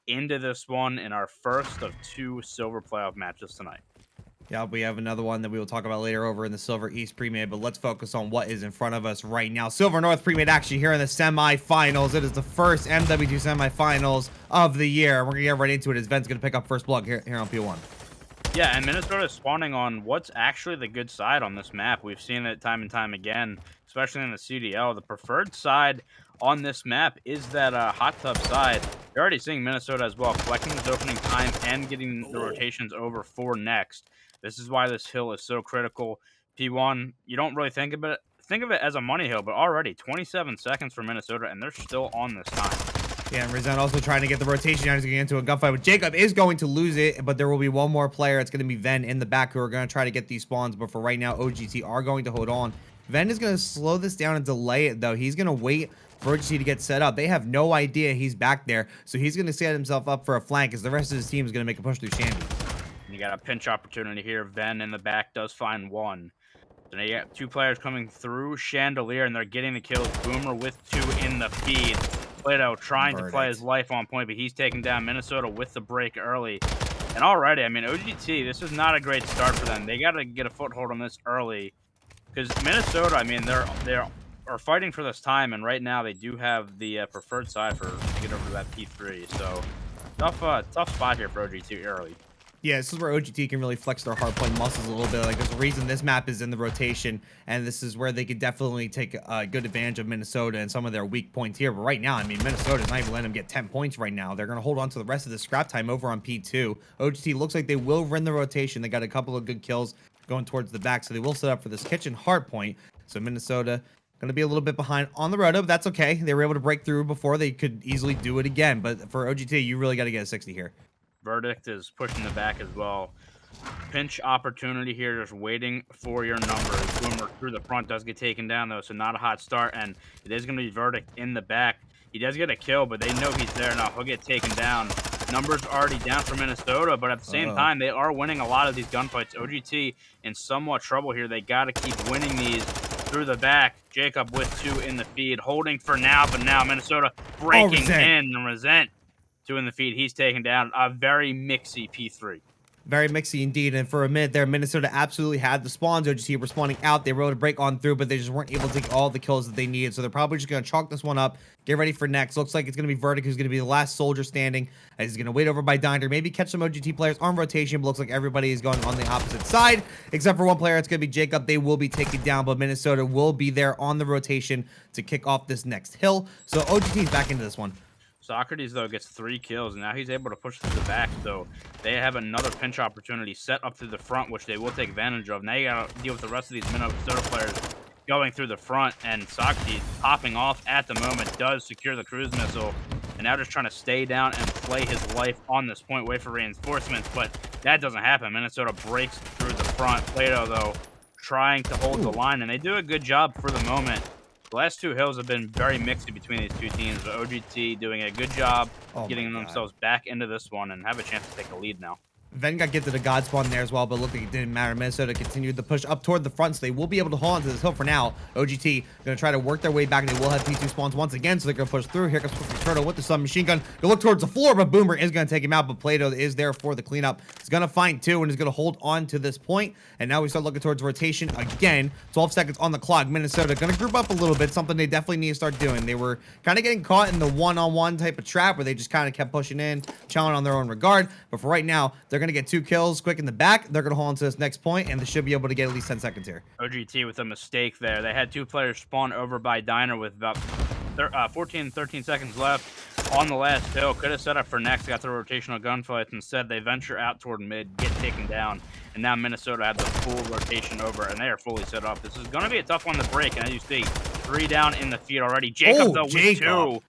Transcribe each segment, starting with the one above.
into this one in our first of two silver playoff matches tonight. Yeah, we have another one that we will talk about later over in the Silver East Premade, but let's focus on what is in front of us right now. Silver North Premade action here in the semifinals. It is the first MWII semifinals of the year. We're going to get right into it as Ven's going to pick up first blood here on P1. Yeah, and Minnesota is spawning on what's actually the good side on this map. We've seen it time and time again, especially in the CDL. The preferred side on this map is that hot tub side. You're already seeing Minnesota as well, collecting this opening time and getting the rotations over for next. This is why this hill is so critical. P1, you don't really think of it as a money hill, but already 27 seconds for Minnesota, and they're still on this time. Yeah, and Rizan also trying to get the rotation down. He's going to get into a gunfight, but Jacob is going to lose it, but there will be one more player. It's going to be Ven in the back who are going to try to get these spawns, but for right now, OGT are going to hold on. Ven is going to slow this down and delay it, though. He's going to wait for OGT to get set up. They have no idea he's back there, so he's going to set himself up for a flank as the rest of his team is going to make a push through Shandy. You got a pinch opportunity here. Ven in the back does find one. So now you got two players coming through Chandelier, and they're getting the kills. Boomer with two in the feed. Plato trying to play his life on point, but he's taking down Minnesota with the break early. And already, I mean, OGT, this is not a great start for them. They got to get a foothold on this early. Because Minnesota, I mean, they are fighting for this time, and right now they do have the preferred side to get over to that P3. So, tough spot here for OGT early. Yeah, this is where OGT can really flex their hardpoint muscles a little bit. Like, there's a reason this map is in the rotation, and this is where they could definitely take good advantage of Minnesota and some of their weak points here. But right now, I mean, Minnesota's not even letting them get 10 points right now. They're going to hold on to the rest of the scrap time over on P2. OGT looks like they will win the rotation. They got a couple of good kills going towards the back, so they will set up for this kitchen hardpoint. So Minnesota going to be a little bit behind on the roto, but that's okay. They were able to break through before. They could easily do it again. But for OGT, you really got to get a 60 here. Verdict is pushing the back as well. Pinch opportunity here, just waiting for your numbers. Boomer through the front does get taken down, though, so not a hot start, and it is going to be Verdict in the back. He does get a kill, but they know he's there now. He'll get taken down. Numbers already down for Minnesota, but at the same time, they are winning a lot of these gunfights. OGT in somewhat trouble here. They got to keep winning these through the back. Jacob with two in the feed, holding for now, but now Minnesota breaking in and Resent. Two in the feed. He's taken down a very mixy P3. Very mixy indeed. And for a minute there, Minnesota absolutely had the spawns. OGT were spawning out. They were able to break on through, but they just weren't able to take all the kills that they needed. So they're probably just going to chalk this one up. Get ready for next. Looks like it's going to be Verdict who's going to be the last soldier standing. As he's going to wait over by Diner. Maybe catch some OGT players on rotation, but looks like everybody is going on the opposite side. Except for one player. It's going to be Jacob. They will be taken down, but Minnesota will be there on the rotation to kick off this next hill. So OGT is back into this one. Socrates, though, gets 3 kills, and now he's able to push through the back, so they have another pinch opportunity set up through the front, which they will take advantage of. Now you got to deal with the rest of these Minnesota players going through the front, and Socrates popping off at the moment does secure the cruise missile, and now just trying to stay down and play his life on this point, wait for reinforcements, but that doesn't happen. Minnesota breaks through the front. Plato, though, trying to hold the line, and they do a good job for the moment. The last two hills have been very mixed between these two teams, but OGT doing a good job getting themselves back into this one and have a chance to take the lead now. Ven got gifted a god spawn there as well, but looked like it didn't matter. Minnesota continued the push up toward the front, so they will be able to hold on to this hill for now. OGT going to try to work their way back, and they will have P2 spawns once again, so they're going to push through. Here comes Turtle with the submachine gun. They look towards the floor, but Boomer is going to take him out, but Plato is there for the cleanup. He's going to find two, and he's going to hold on to this point, and now we start looking towards rotation again. 12 seconds on the clock. Minnesota going to group up a little bit, something they definitely need to start doing. They were kind of getting caught in the one-on-one type of trap where they just kind of kept pushing in, challenging on their own regard, but for right now, they're going to get 2 kills quick in the back. They're going to hold on to this next point, and they should be able to get at least 10 seconds here. OGT with a mistake there. They had 2 players spawn over by Diner with about 13 seconds left on the last hill. Could have set up for next, got the rotational gunfights. Instead, they venture out toward mid, get taken down, and now Minnesota had the full rotation over, and they are fully set up. This is going to be a tough one to break, and as you see, 3 down in the feed already. Jacob, though, with 2.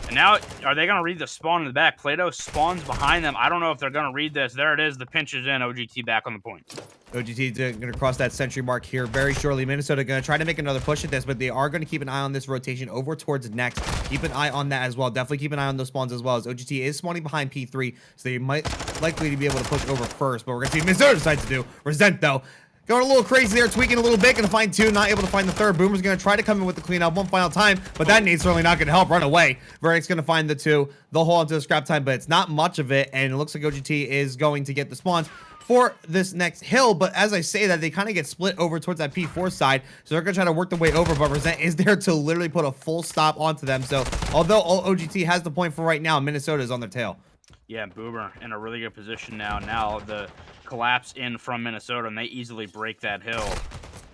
And now, are they going to read the spawn in the back? Plato spawns behind them. I don't know if they're going to read this. There it is. The pinch is in. OGT back on the point. OGT going to cross that century mark here very shortly. Minnesota going to try to make another push at this, but they are going to keep an eye on this rotation over towards next. Keep an eye on that as well. Definitely keep an eye on those spawns as well, as OGT is spawning behind P3, so they might likely to be able to push over first, but we're going to see what Minnesota decides to do. Resent, though, Going a little crazy there, tweaking a little bit. Gonna find 2, not able to find the 3rd. Boomer's gonna try to come in with the cleanup one final time, but that nade's certainly not gonna help. Run away. Verdict's gonna find the 2. They'll hold onto the scrap time, but it's not much of it, and it looks like OGT is going to get the spawns for this next hill. But as I say that, they kind of get split over towards that P4 side, so they're gonna try to work their way over, but Resent is there to literally put a full stop onto them. So although OGT has the point for right now, Minnesota is on their tail. Yeah, Boomer in a really good position now. Now the collapse in from Minnesota, and they easily break that hill.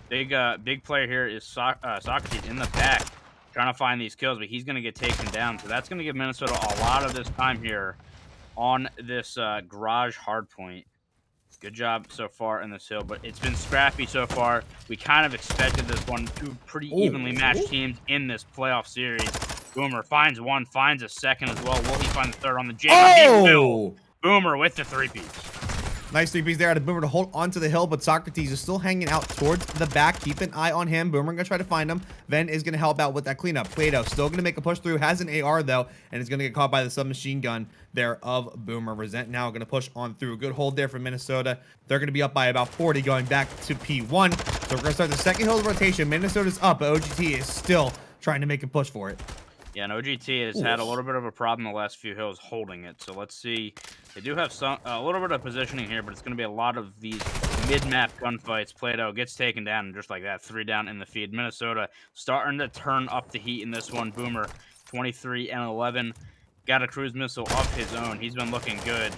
Big player here is Socrates in the back, trying to find these kills, but he's going to get taken down. So that's going to give Minnesota a lot of this time here on this garage hardpoint. Good job so far in this hill, but it's been scrappy so far. We kind of expected this one. 2 pretty evenly matched teams in this playoff series. Boomer finds 1, finds a 2nd as well. Will he find the 3rd on the Jacob? Oh! He will. Boomer with the 3-piece. Nice 3-piece there out of Boomer to hold onto the hill, but Socrates is still hanging out towards the back. Keep an eye on him. Boomer gonna try to find him. Ven is gonna help out with that cleanup. Plato still gonna make a push through. Has an AR though, and is gonna get caught by the submachine gun there of Boomer. Resent now gonna push on through. Good hold there for Minnesota. They're gonna be up by about 40 going back to P1. So we're gonna start the second hill rotation. Minnesota's up, but OGT is still trying to make a push for it. Yeah, and OGT has had a little bit of a problem the last few hills holding it. So let's see. They do have a little bit of positioning here, but it's going to be a lot of these mid-map gunfights. Plato gets taken down, and just like that, 3 down in the feed. Minnesota starting to turn up the heat in this one. Boomer, 23 and 11. Got a cruise missile of his own. He's been looking good.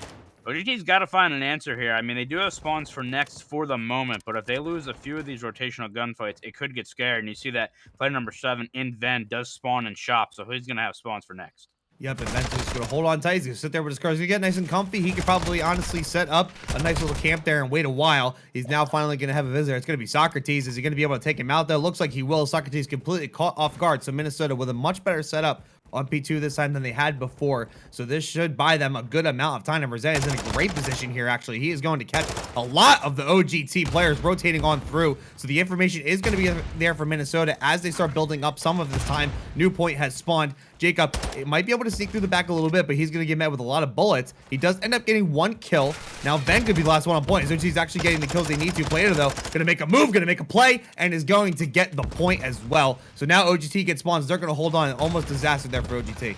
OGT's got to find an answer here. I mean, they do have spawns for next for the moment, but if they lose a few of these rotational gunfights, it could get scared. And you see that player number 7 in Ven does spawn in shop, so he's going to have spawns for next. Yep, and Ven's just going to hold on tight. He's going to sit there with his cars. He's going to get nice and comfy. He could probably honestly set up a nice little camp there and wait a while. He's now finally going to have a visitor. It's going to be Socrates. Is he going to be able to take him out there? Looks like he will. Socrates completely caught off guard. So Minnesota with a much better setup on P2 this time than they had before. So this should buy them a good amount of time. And Resent is in a great position here, actually. He is going to catch a lot of the OGT players rotating on through. So the information is going to be there for Minnesota as they start building up some of this time. New point has spawned. Jacob might be able to sneak through the back a little bit, but he's going to get met with a lot of bullets. He does end up getting 1 kill. Now Ven could be the last one on point. So he's actually getting the kills they need to. Plato, though, going to make a move, going to make a play, and is going to get the point as well. So now OGT gets spawns. They're going to hold on. Almost disaster there for OGT.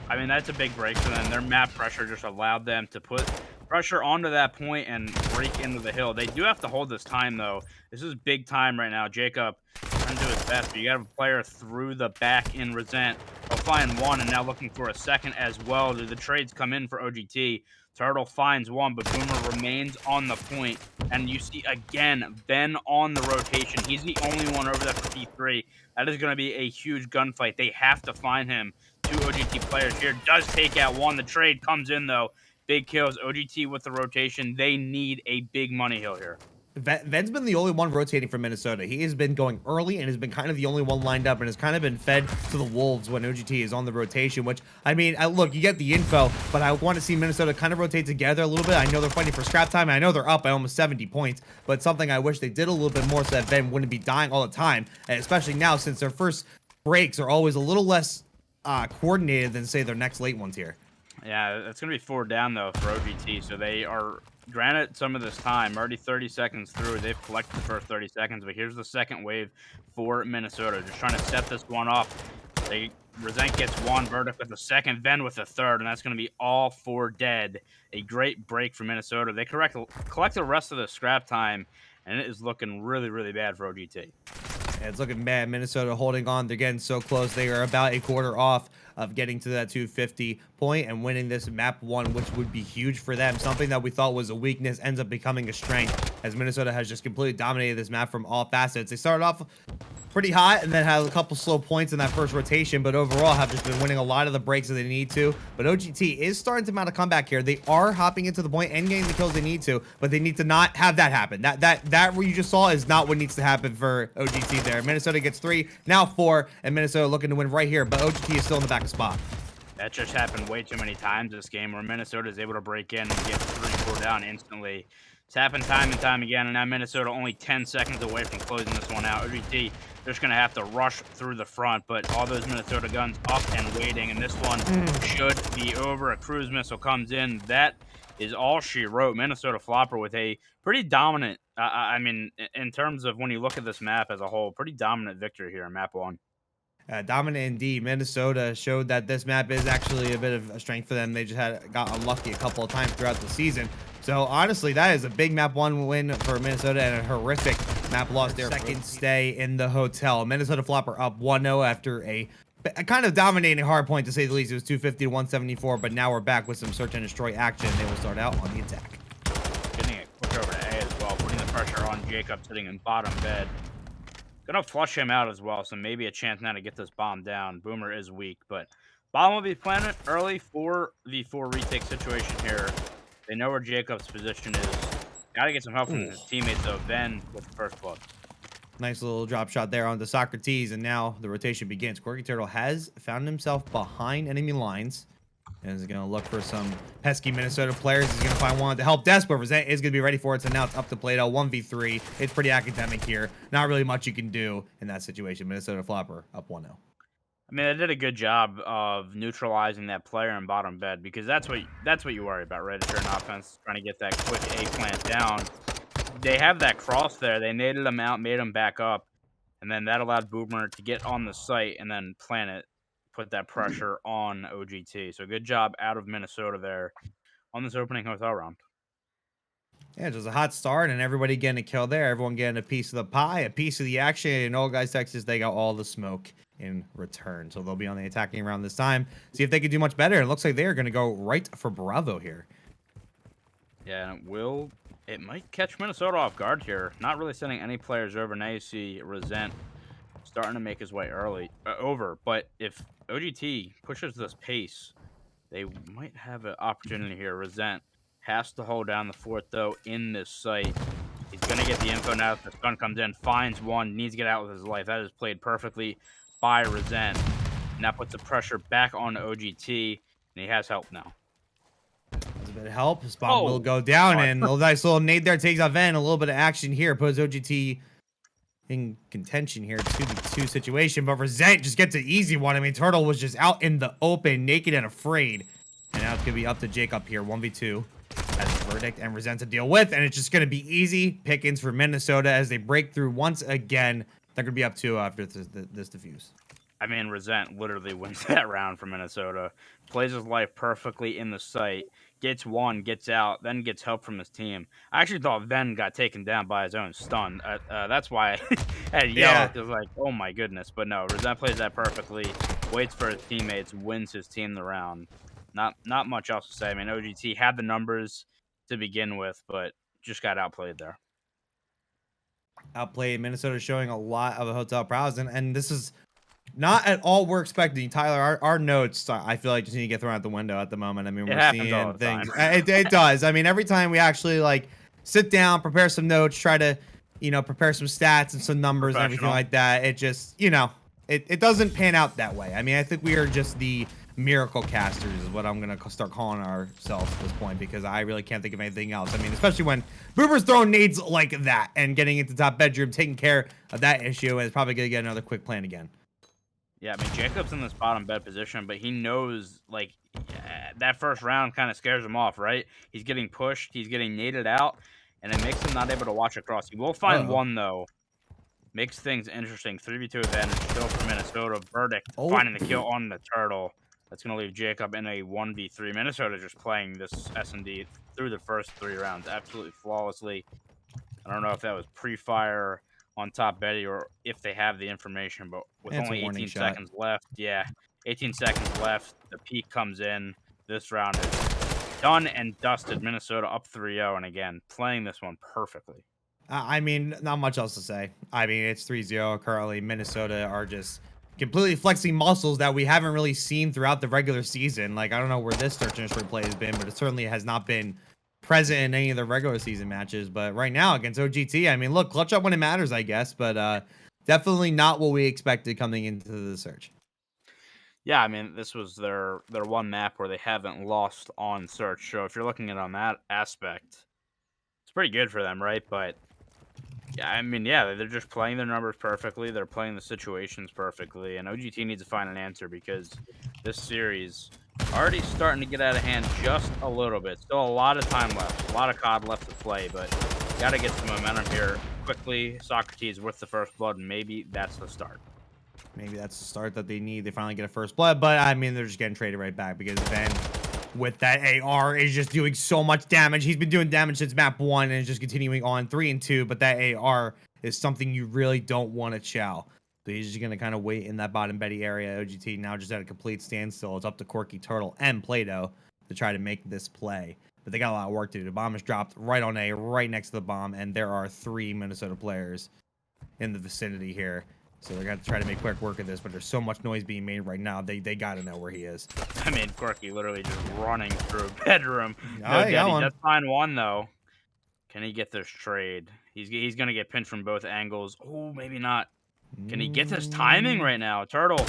I mean, that's a big break for them. Their map pressure just allowed them to put pressure onto that point and break into the hill. They do have to hold this time, though. This is big time right now. Jacob trying to do his best, but you got a player through the back in Resent. They'll find 1 and now looking for a 2nd as well. Do the trades come in for OGT? Turtle finds 1, but Boomer remains on the point. And you see, again, Ben on the rotation. He's the only one over there for P3. That is going to be a huge gunfight. They have to find him. 2 OGT players here. Does take out 1. The trade comes in, though. Big kills. OGT with the rotation. They need a big money hill here. Ven's been the only one rotating for Minnesota. He has been going early and has been kind of the only one lined up and has kind of been fed to the wolves when OGT is on the rotation, which, I mean, look, you get the info, but I want to see Minnesota kind of rotate together a little bit. I know they're fighting for scrap time, and I know they're up by almost 70 points, but something I wish they did a little bit more so that Ven wouldn't be dying all the time, and especially now since their first breaks are always a little less coordinated than, say, their next late ones here. Yeah, that's going to be 4 down, though, for OGT, so they are granted some of this time. Already 30 seconds through. They've collected the first 30 seconds, but here's the second wave for Minnesota. Just trying to set this one off. Resent gets 1, Verdict with the 2nd, Ven with the 3rd, and that's going to be all 4 dead. A great break for Minnesota. They collect the rest of the scrap time, and it is looking really, really bad for OGT. Yeah, it's looking bad. Minnesota holding on. They're getting so close. They are about a quarter off of getting to that 250 point and winning this map 1, which would be huge for them. Something that we thought was a weakness ends up becoming a strength as Minnesota has just completely dominated this map from all facets. They started off pretty hot and then had a couple slow points in that first rotation, but overall have just been winning a lot of the breaks that they need to. But OGT is starting to mount a comeback here. They are hopping into the point and getting the kills they need to, but they need to not have that happen. That what you just saw is not what needs to happen for OGT there. Minnesota gets 3, now 4, and Minnesota looking to win right here, but OGT is still in the back of spot. That just happened way too many times this game where Minnesota is able to break in and get 3, 4 down instantly. It's happened time and time again, and now Minnesota only 10 seconds away from closing this one out. OGT, they're just going to have to rush through the front, but all those Minnesota guns up and waiting, and this one should be over. A cruise missile comes in. That is all she wrote. Minnesota Floppr with a pretty dominant I mean, in terms of when you look at this map as a whole, pretty dominant victory here in map 1. Dominant indeed. Minnesota showed that this map is actually a bit of a strength for them. They just got unlucky a couple of times throughout the season. So honestly, that is a big map 1 win for Minnesota and a horrific map loss there. Second stay in the hotel. Minnesota Floppr up 1-0 after a kind of dominating hard point, to say the least. It was 250 to 174, but now we're back with some search and destroy action. They will start out on the attack. Getting it quick over to A as well, putting the pressure on Jacob sitting in bottom bed. Gonna flush him out as well, so maybe a chance now to get this bomb down. Boomer is weak, but bomb will be planted early for the 4 retake situation here. They know where Jacob's position is. Gotta get some help from his teammates, though. Ben with the first blood. Nice little drop shot there on the Socrates, and now the rotation begins. Quirky Turtle has found himself behind enemy lines and is going to look for some pesky Minnesota players. He's going to find one to help Des, but Resent is going to be ready for it, so now it's up to Plato. 1v3. It's pretty academic here. Not really much you can do in that situation. Minnesota Floppr up 1-0. I mean, they did a good job of neutralizing that player in bottom bed, because that's what you worry about, right? If you're an offense trying to get that quick A plant down. They have that cross there. They naded him out, made him back up, and then that allowed Boomer to get on the site and then plant it, put that pressure on OGT. So good job out of Minnesota there on this opening hotel round. Yeah, just a hot start, and everybody getting a kill there. Everyone getting a piece of the pie, a piece of the action. And Old Guys Texas, they got all the smoke in return. So they'll be on the attacking round this time. See if they can do much better. It looks like they're going to go right for Bravo here. Yeah, and it might catch Minnesota off guard here. Not really sending any players over. Now you see Resent starting to make his way over. But if OGT pushes this pace, they might have an opportunity here. Resent has to hold down the fort, though, in this site. He's going to get the info now that the stun comes in. Finds one. Needs to get out with his life. That is played perfectly by Resent. And that puts the pressure back on OGT. And he has help now. A bit of help. His bomb will go down, and a nice little nade there takes off in. A little bit of action here. Puts OGT in contention here. 2v2 situation, but Resent just gets an easy one. I mean, Turtle was just out in the open, naked and afraid. And now it's going to be up to Jacob here. 1v2. Has Verdict and Resent to deal with, and it's just going to be easy pickings for Minnesota as they break through once again. They're going to be up 2 after this defuse. I mean, Resent literally wins that round for Minnesota. Plays his life perfectly in the site. Gets one, gets out, then gets help from his team. I actually thought Ven got taken down by his own stun. That's why I had yelled. It was like, oh my goodness. But no, Resent plays that perfectly. Waits for his teammates, wins his team the round. Not much else to say. I mean, OGT had the numbers to begin with, but just got outplayed there. Outplayed. Minnesota showing a lot of hotel prowess, and this is not at all we're expecting. Tyler, our notes, I feel like, just need to get thrown out the window at the moment. I mean, we're seeing things. It does. I mean, every time we actually like sit down, prepare some notes, try to, prepare some stats and some numbers and everything like that, it just, it doesn't pan out that way. I mean, I think we are just the miracle casters is what I'm going to start calling ourselves at this point, because I really can't think of anything else. I mean, especially when Boomer's throwing nades like that and getting into top bedroom, taking care of that issue, and is probably going to get another quick plan again. Yeah, I mean, Jacob's in this bottom bed position, but he knows, like, that first round kind of scares him off, right? He's getting pushed, he's getting naded out, and it makes him not able to watch across. He will find one, though. Makes things interesting. 3v2 advantage still for Minnesota. Verdict finding the kill on the Turtle. That's going to leave Jacob in a 1v3. Minnesota just playing this S&D through the first 3 rounds absolutely flawlessly. I don't know if that was pre-fire on top Betty or if they have the information, but with only 18 seconds left, 18 seconds left, the peak comes in. This round is done and dusted. Minnesota up 3-0, and again, playing this one perfectly. I mean, not much else to say. I mean, it's 3-0 currently. Minnesota are just completely flexing muscles that we haven't really seen throughout the regular season. Like, I don't know where this search and destroy play has been, but it certainly has not been present in any of the regular season matches. But right now against OGT, I mean, look, clutch up when it matters, I guess, but definitely not what we expected coming into the search. Yeah, I mean, this was their one map where they haven't lost on search. So if you're looking at it on that aspect, it's pretty good for them, right? But yeah, I mean, yeah, they're just playing their numbers perfectly. They're playing the situations perfectly, and OGT needs to find an answer because this series already starting to get out of hand just a little bit. Still a lot of time left, a lot of COD left to play, but Got to get some momentum here quickly. Socrates with the first blood. Maybe that's the start. Maybe that's the start that they need. They finally get a first blood, but I mean, they're just getting traded right back because Ben, with that AR, is just doing so much damage. He's been doing damage since map 1 and is just continuing on 3 and 2, but that AR is something you really don't want to chow. So he's just going to kind of wait in that bottom Betty area. OGT now just at a complete standstill. It's up to Corky Turtle and Play-Doh to try to make this play. But they got a lot of work to do. The bomb is dropped right on A, right next to the bomb, and there are 3 Minnesota players in the vicinity here. So they're going to try to make quick work of this, but there's so much noise being made right now. They got to know where he is. I mean, Corky literally just running through a bedroom. Oh, No, he got one. That's fine one, though. Can he get this trade? He's going to get pinched from both angles. Oh, maybe not. Can he get this timing right now? Turtle,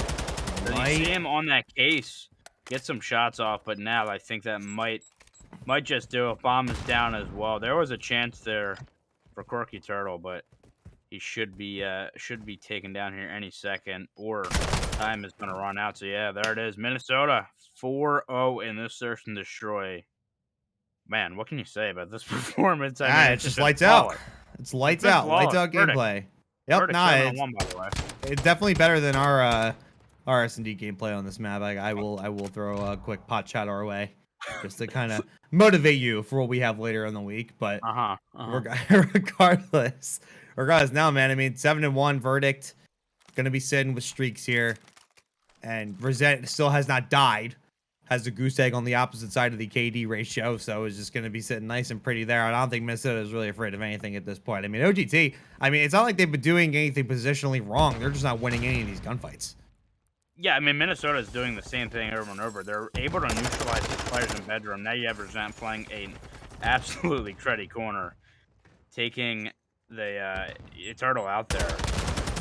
does he see him on that case? Get some shots off, but now I think that might just do it. Bomb is down as well. There was a chance there for Corky Turtle, but he should be taken down here any second, or time is going to run out. So yeah, there it is. Minnesota 4-0 in this search and destroy. Man, what can you say about this performance? I mean, it's just lights out. It's lights out. Lights out gameplay. Yep, nah, by the way. It's definitely better than our S&D gameplay on this map. I will throw a quick pot shot our way just to kind of motivate you for what we have later in the week. But regardless, now, man, I mean, 7-1 verdict. Gonna be sitting with streaks here, and Resent still has not died. Has the goose egg on the opposite side of the KD ratio, so it's just going to be sitting nice and pretty there. I don't think Minnesota is really afraid of anything at this point. I mean, OGT, I mean, it's not like they've been doing anything positionally wrong. They're just not winning any of these gunfights. Yeah, I mean, Minnesota is doing the same thing over and over. They're able to neutralize these players in bedroom. Now you have Resent playing an absolutely cruddy corner, taking the Turtle out there.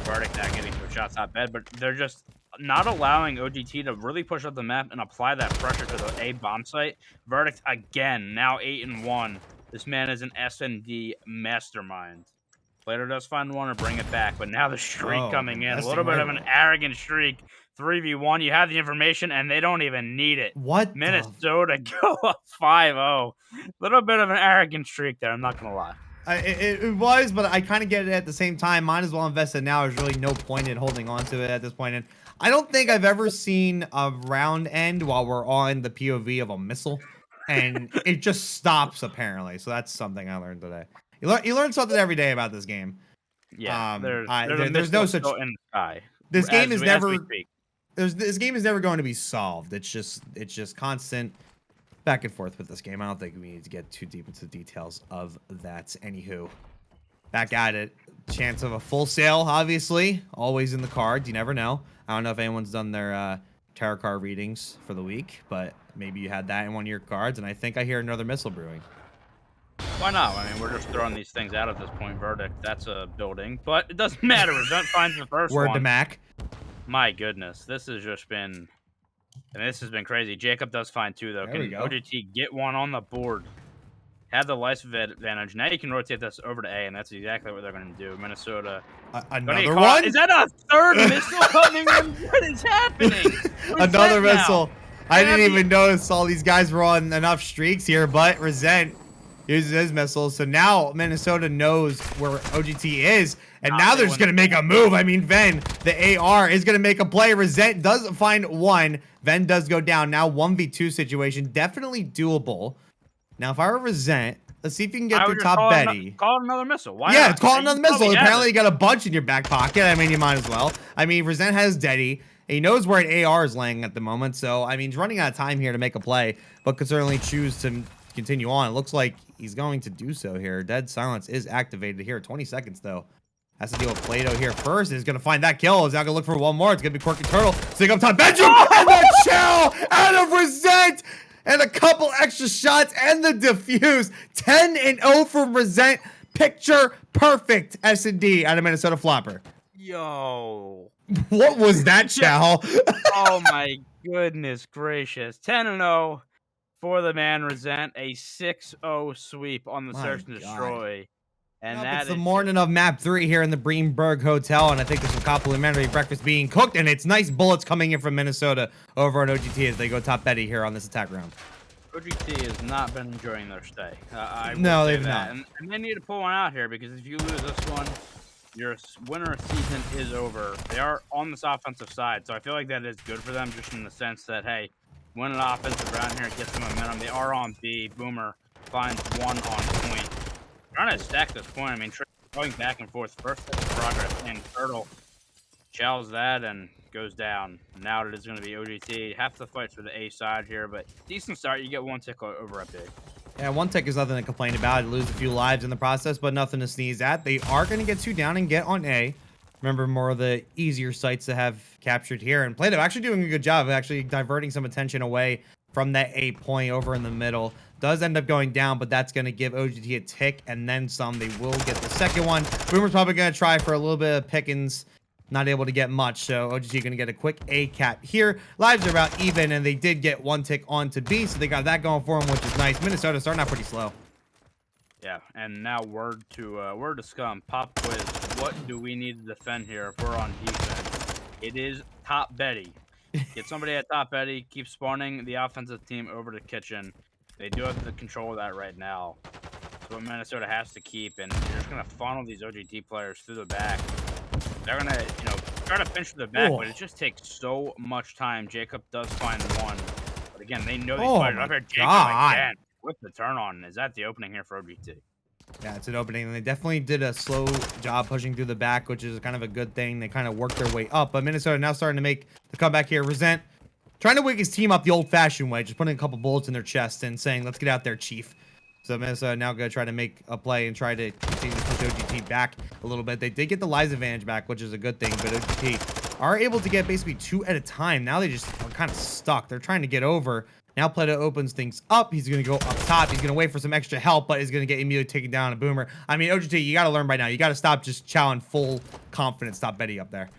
Verdict not getting some shots out bed, but they're just not allowing OGT to really push up the map and apply that pressure to the A bomb site. Verdict again, now 8-1. This man is an S&D mastermind. Player does find one or bring it back, but now the streak coming in. A little bit of an arrogant streak. 3v1. You have the information, and they don't even need it. What? Minnesota go up 5-0. Little bit of an arrogant streak there. I'm not gonna lie. It was, but I kind of get it at the same time. Might as well invest it now. There's really no point in holding on to it at this point. And I don't think I've ever seen a round end while we're on the POV of a missile, and it just stops apparently. So that's something I learned today. You learn something every day about this game. Yeah, there's no such. In the sky. This game is never. This game is never going to be solved. It's just constant back and forth with this game. I don't think we need to get too deep into the details of that. Anywho, back at it. Chance of a full sale, obviously, always in the cards. You never know. I don't know if anyone's done their tarot card readings for the week, but maybe you had that in one of your cards, and I think I hear another missile brewing. Why not? I mean, we're just throwing these things out at this point. Verdict, that's a building, but it doesn't matter. Resent finds the first one. Word to Mac. My goodness, this has just been, and this has been crazy. Jacob does find two, though. Can OGT get one on the board? Have the life advantage. Now you can rotate this over to A, and that's exactly what they're going to do. Minnesota. Another one? Is that a third missile coming in? What is happening? Another missile. I didn't even notice all these guys were on enough streaks here, but Resent uses his missiles. So now Minnesota knows where OGT is, and now they're just going to make a move. I mean, Ven, the AR, is going to make a play. Resent does find one. Ven does go down. Now 1v2 situation. Definitely doable. Now, if I were Resent, let's see if you can get through top Betty. Call it another missile. Why yeah, not? It's called another missile. Apparently, you got a bunch in your back pocket. I mean, you might as well. I mean, Resent has Deddy. He knows where an AR is laying at the moment. So, I mean, he's running out of time here to make a play, but could certainly choose to continue on. It looks like he's going to do so here. Dead silence is activated here. 20 seconds, though. Has to deal with Play-Doh here first. He's going to find that kill. He's not going to look for one more. It's going to be Corky Turtle. Stick up top. Benjamin! And the chill out of Resent! And a couple extra shots and the defuse. 10-0 from Resent. Picture perfect S&D out of Minnesota Floppr. Yo. What was that, Chow? Oh my goodness gracious. 10-0 for the man Resent. A 6-0 sweep on the search and destroy. And it's the morning of map 3 here in the Greenberg Hotel, and I think there's some complimentary breakfast being cooked, and it's nice bullets coming in from Minnesota over on OGT as they go top Betty here on this attack round. OGT has not been enjoying their stay. I will No, say they've that. not. And they need to pull one out here because if you lose this one, your winter season is over. They are on this offensive side, so I feel like that is good for them just in the sense that, hey, win an offensive round here, get some momentum. They are on B. Boomer finds one on point. Trying to stack this point. I mean, going back and forth. First progress, and Turtle shells that and goes down. Now it is going to be OGT. Half the fights for the A side here, but decent start. You get one tick over at B. Yeah, one tick is nothing to complain about. Lose a few lives in the process, but nothing to sneeze at. They are going to get 2 down and get on A. Remember, more of the easier sites to have captured here. And Play-Doh actually doing a good job of actually diverting some attention away from that A point over in the middle. Does end up going down, but that's going to give OGT a tick and then some. They will get the second one. Boomer's probably going to try for a little bit of pickings. Not able to get much, so OGT going to get a quick A cap here. Lives are about even, and they did get 1 tick onto B, so they got that going for them, which is nice. Minnesota starting out pretty slow. Yeah, and now word to Scum. Pop quiz. What do we need to defend here if we're on defense? It is top Betty. Get somebody at top Betty. Keep spawning the offensive team over to kitchen. They do have the control of that right now. So what Minnesota has to keep, and you're just gonna funnel these OGT players through the back. They're gonna, try to pinch to the back, but it just takes so much time. Jacob does find one, but again, they know these players. Up here, Jacob again with the turn on. Is that the opening here for OGT? Yeah, it's an opening, and they definitely did a slow job pushing through the back, which is kind of a good thing. They kind of worked their way up, but Minnesota now starting to make the comeback here. Resent trying to wake his team up the old-fashioned way, just putting a couple bullets in their chest and saying, "Let's get out there, Chief." So Minnesota now going to try to make a play and try to continue to push OGT back a little bit. They did get the lives advantage back, which is a good thing, but OGT are able to get basically 2 at a time. Now they just are kind of stuck. They're trying to get over. Now Play-Doh opens things up. He's going to go up top. He's going to wait for some extra help, but he's going to get immediately taken down a Boomer. I mean, OGT, you got to learn by now. You got to stop just chowing full confidence. Stop Betty up there.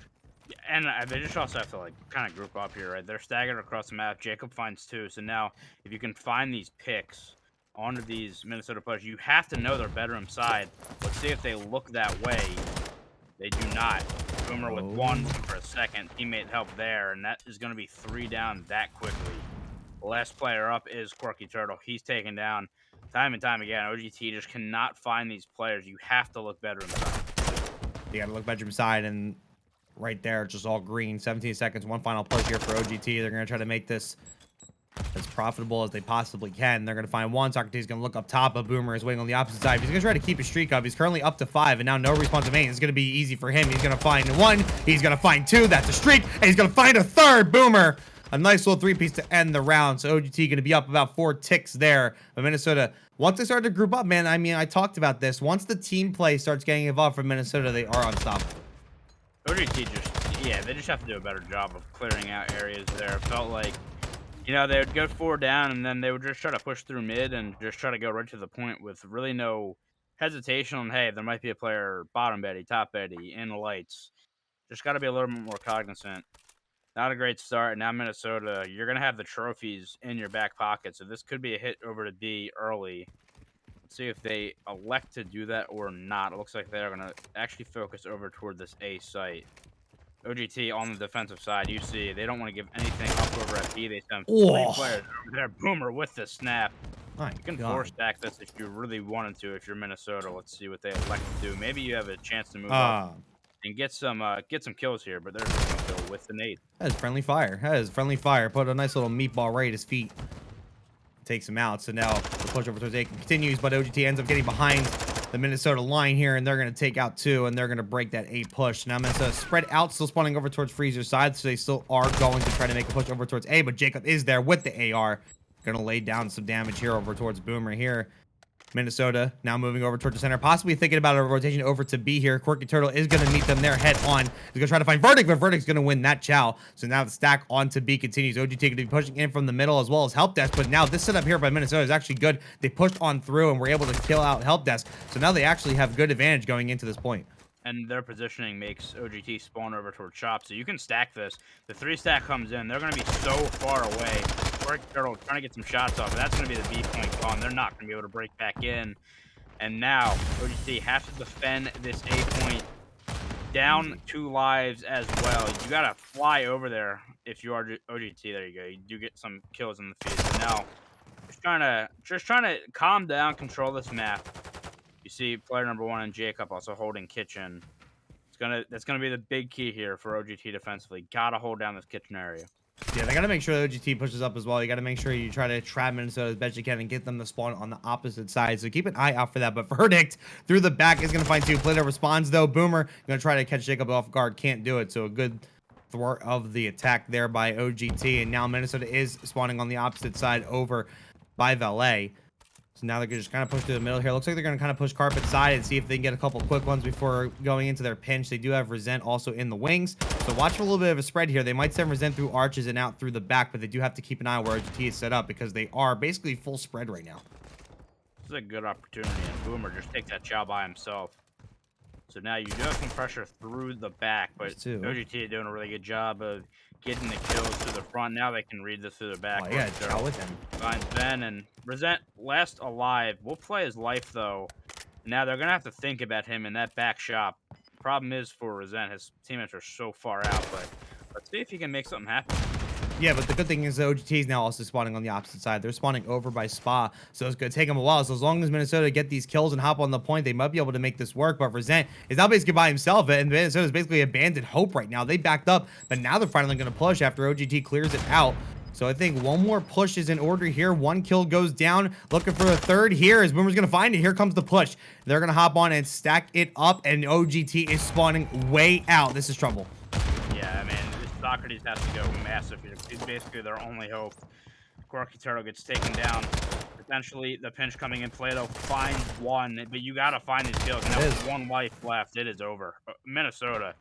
And they just also have to, kind of group up here, right? They're staggered across the map. Jacob finds 2. So now, if you can find these picks onto these Minnesota players, you have to know their bedroom side. Let's see if they look that way. They do not. Boomer with 1 for a second. Teammate help there, and that is going to be 3 down that quickly. The last player up is Quirky Turtle. He's taken down time and time again. OGT just cannot find these players. You have to look bedroom side. You got to look bedroom side, and right there, just all green. 17 seconds, 1 final push here for OGT. They're going to try to make this as profitable as they possibly can. They're going to find 1. Socrates is going to look up top, but Boomer is waiting on the opposite side. He's going to try to keep his streak up. He's currently up to 5, and now no response to main. It's going to be easy for him. He's going to find 1. He's going to find 2. That's a streak, and he's going to find a 3rd. Boomer. A nice little 3-piece to end the round. So OGT going to be up about 4 ticks there. But Minnesota, once they start to group up, man, I mean, I talked about this. Once the team play starts getting involved from Minnesota, they are unstoppable. OGT they just have to do a better job of clearing out areas there. It felt like, they would go 4 down, and then they would just try to push through mid and just try to go right to the point with really no hesitation on, hey, there might be a player bottom Betty, top Betty, in the lights. Just got to be a little bit more cognizant. Not a great start. Now Minnesota, you're going to have the trophies in your back pocket, so this could be a hit over to B early. Let's see if they elect to do that or not. It looks like they're going to actually focus over toward this A site. OGT on the defensive side, you see, they don't want to give anything up over at B. They send 3 players over there. Boomer with the snap. You can force stack this if you really wanted to if you're Minnesota. Let's see what they elect to do. Maybe you have a chance to move up and get some kills here, but there's no kill with the nade. That is friendly fire. That is friendly fire. Put a nice little meatball right at his feet. Takes him out. So now the push over towards A continues, but OGT ends up getting behind the Minnesota line here, and they're going to take out 2, and they're going to break that A push. Now Minnesota spread out, still spawning over towards Freezer's side, so they still are going to try to make a push over towards A, but Jacob is there with the AR. Going to lay down some damage here over towards Boomer here. Minnesota now moving over towards the center, possibly thinking about a rotation over to B here. Quirky Turtle is going to meet them there head on. He's going to try to find Verdict, but Verdict's going to win that chow. So now the stack onto B continues. OGT going to be pushing in from the middle as well as Help Desk, but now this setup here by Minnesota is actually good. They pushed on through and were able to kill out Help Desk. So now they actually have good advantage going into this point. And their positioning makes OGT spawn over toward Chop, so you can stack this. The 3 stack comes in. They're going to be so far away. Quirky Turtle trying to get some shots off, but that's going to be the B point gone. They're not going to be able to break back in. And now OGT has to defend this A point. Down 2 lives as well. You got to fly over there if you are OGT. There you go. You do get some kills in the field. So now just trying to calm down, control this map. You see player number 1 and Jacob also holding kitchen. That's gonna be the big key here for OGT defensively. Gotta hold down this kitchen area. Yeah, they got to make sure OGT pushes up as well. You got to make sure you try to trap Minnesota as best you can and get them to spawn on the opposite side. So keep an eye out for that. But Verdict through the back is going to find 2. Plato responds, though. Boomer going to try to catch Jacob off guard. Can't do it. So a good thwart of the attack there by OGT. And now Minnesota is spawning on the opposite side over by Valet. So now they're just kind of push to the middle here. Looks like they're going to kind of push carpet side and see if they can get a couple quick ones before going into their pinch. They do have Resent also in the wings. So watch for a little bit of a spread here. They might send Resent through arches and out through the back, but they do have to keep an eye on where OGT is set up because they are basically full spread right now. This is a good opportunity, and Boomer just take that chow by himself. So now you do have some pressure through the back, but OGT is doing a really good job of getting the kills to the front. Now they can read this through the back. Oh, yeah, chow with him. Finds Ben and Resent last alive. We'll play his life, though. Now they're going to have to think about him in that back shop. Problem is for Resent, his teammates are so far out, but let's see if he can make something happen. Yeah, but the good thing is the OGT is now also spawning on the opposite side. They're spawning over by Spa, so it's going to take them a while. So as long as Minnesota get these kills and hop on the point, they might be able to make this work. But Resent is now basically by himself, and Minnesota is basically abandoned hope right now. They backed up, but now they're finally going to push after OGT clears it out. So I think one more push is in order here. 1 kill goes down. Looking for a third here as Boomer's going to find it. Here comes the push. They're going to hop on and stack it up, and OGT is spawning way out. This is trouble. Yeah, I mean, Socrates has to go massive here. He's basically their only hope. Corky Turtle gets taken down. Potentially, the pinch coming in. Plato finds 1, but you got to find these kills. Now with 1 life left, it is over. Minnesota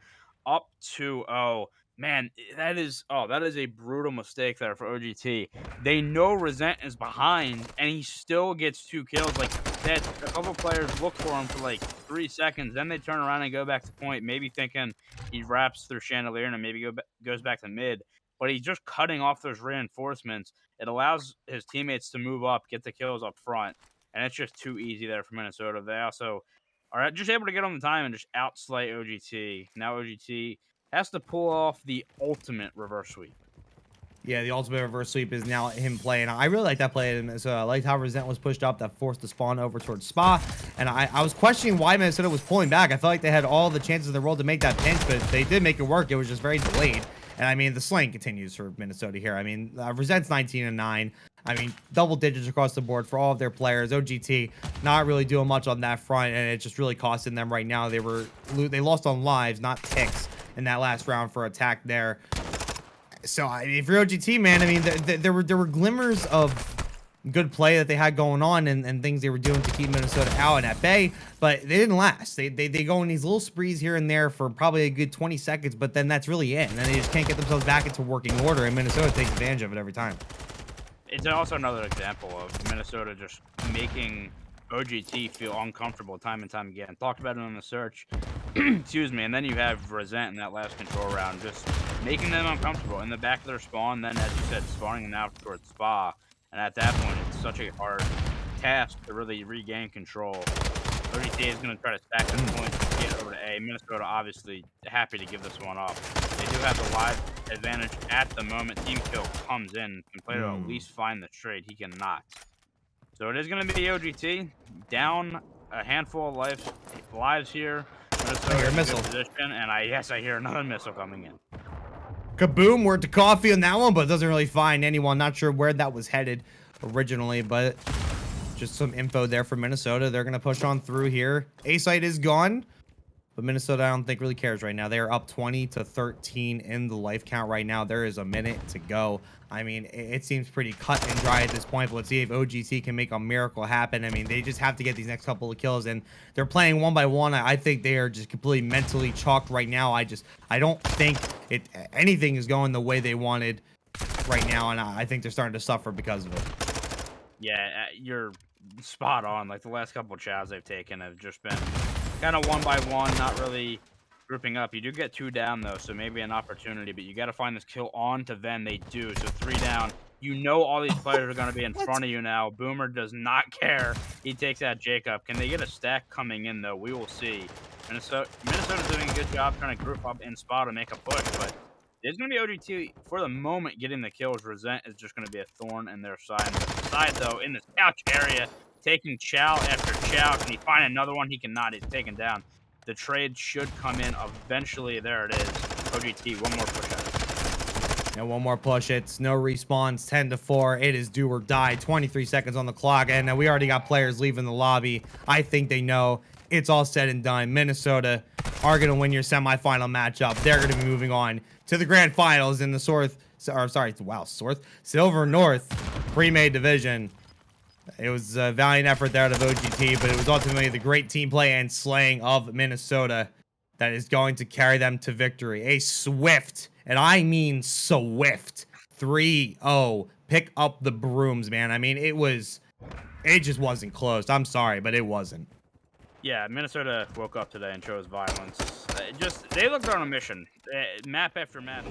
up 2-0. Man, that is a brutal mistake there for OGT. They know Resent is behind, and he still gets 2 kills. Like that, a couple players look for him for like 3 seconds, then they turn around and go back to point, maybe thinking he wraps through Chandelier and maybe goes back to mid. But he's just cutting off those reinforcements. It allows his teammates to move up, get the kills up front, and it's just too easy there for Minnesota. They also are just able to get on the time and just outslay OGT. Now OGT has to pull off the ultimate reverse sweep. Yeah, the ultimate reverse sweep is now him playing. I really like that play. So I liked how Resent was pushed up. That forced the spawn over towards Spa. And I was questioning why Minnesota was pulling back. I felt like they had all the chances in the world to make that pinch, but they did make it work. It was just very delayed. And I mean, the slaying continues for Minnesota here. I mean, Resent's 19-9. I mean, double digits across the board for all of their players. OGT not really doing much on that front, and it's just really costing them right now. They lost on lives, not ticks, in that last round for attack there. So I mean, for OGT, man, I mean, there were glimmers of good play that they had going on and things they were doing to keep Minnesota out and at bay, but they didn't last. They go in these little sprees here and there for probably a good 20 seconds, but then that's really it. And then they just can't get themselves back into working order, and Minnesota takes advantage of it every time. It's also another example of Minnesota just making OGT feel uncomfortable time and time again. Talked about it on the search. Excuse me. And then you have Resent in that last control round, just making them uncomfortable in the back of their spawn. Then, as you said, spawning them out towards Spa. And at that point, it's such a hard task to really regain control. OGT is going to try to stack the points to get over to A. Minnesota obviously happy to give this one up. They do have the live advantage at the moment. Team kill comes in. Can play to at least find the trade. He cannot. So it is going to be OGT down a handful of lives here. Minnesota missile position, and I hear another missile coming in. Kaboom, word to coffee on that one, but it doesn't really find anyone. Not sure where that was headed originally, but just some info there for Minnesota. They're going to push on through here. A site is gone, but Minnesota, I don't think, really cares right now. They are up 20-13 in the life count right now. There is a minute to go. I mean, it seems pretty cut and dry at this point, but let's see if OGT can make a miracle happen. I mean, they just have to get these next couple of kills, and they're playing one by one. I think they are just completely mentally chalked right now. I don't think anything is going the way they wanted right now, and I think they're starting to suffer because of it. Yeah, you're spot on. Like, the last couple of chows they've taken have just been kind of one by one, not really grouping up. You do get 2 down, though, so maybe an opportunity, but you got to find this kill on to Ven. They do, so 3 down. You know all these players are going to be in front of you now. Boomer does not care. He takes out Jacob. Can they get a stack coming in, though? We will see. Minnesota's doing a good job trying to group up in Spa to make a push, but It's going to be OGT for the moment getting the kills. Resent is just going to be a thorn in their side. Though, in this couch area, taking chow after chow. Can he find another one? He cannot. He's taken down. The trade should come in eventually. There it is. OGT, one more push at it. And one more push. It's no respawns. 10-4. It is do or die. 23 seconds on the clock. And we already got players leaving the lobby. I think they know it's all said and done. Minnesota are going to win your semifinal matchup. They're going to be moving on to the grand finals in the Silver North Premade division. It was a valiant effort there out of OGT, but it was ultimately the great team play and slaying of Minnesota that is going to carry them to victory. A swift, and I mean swift, 3-0. Pick up the brooms, man. I mean, it just wasn't close. I'm sorry, but it wasn't. Yeah, Minnesota woke up today and chose violence. They looked on a mission. Map after map.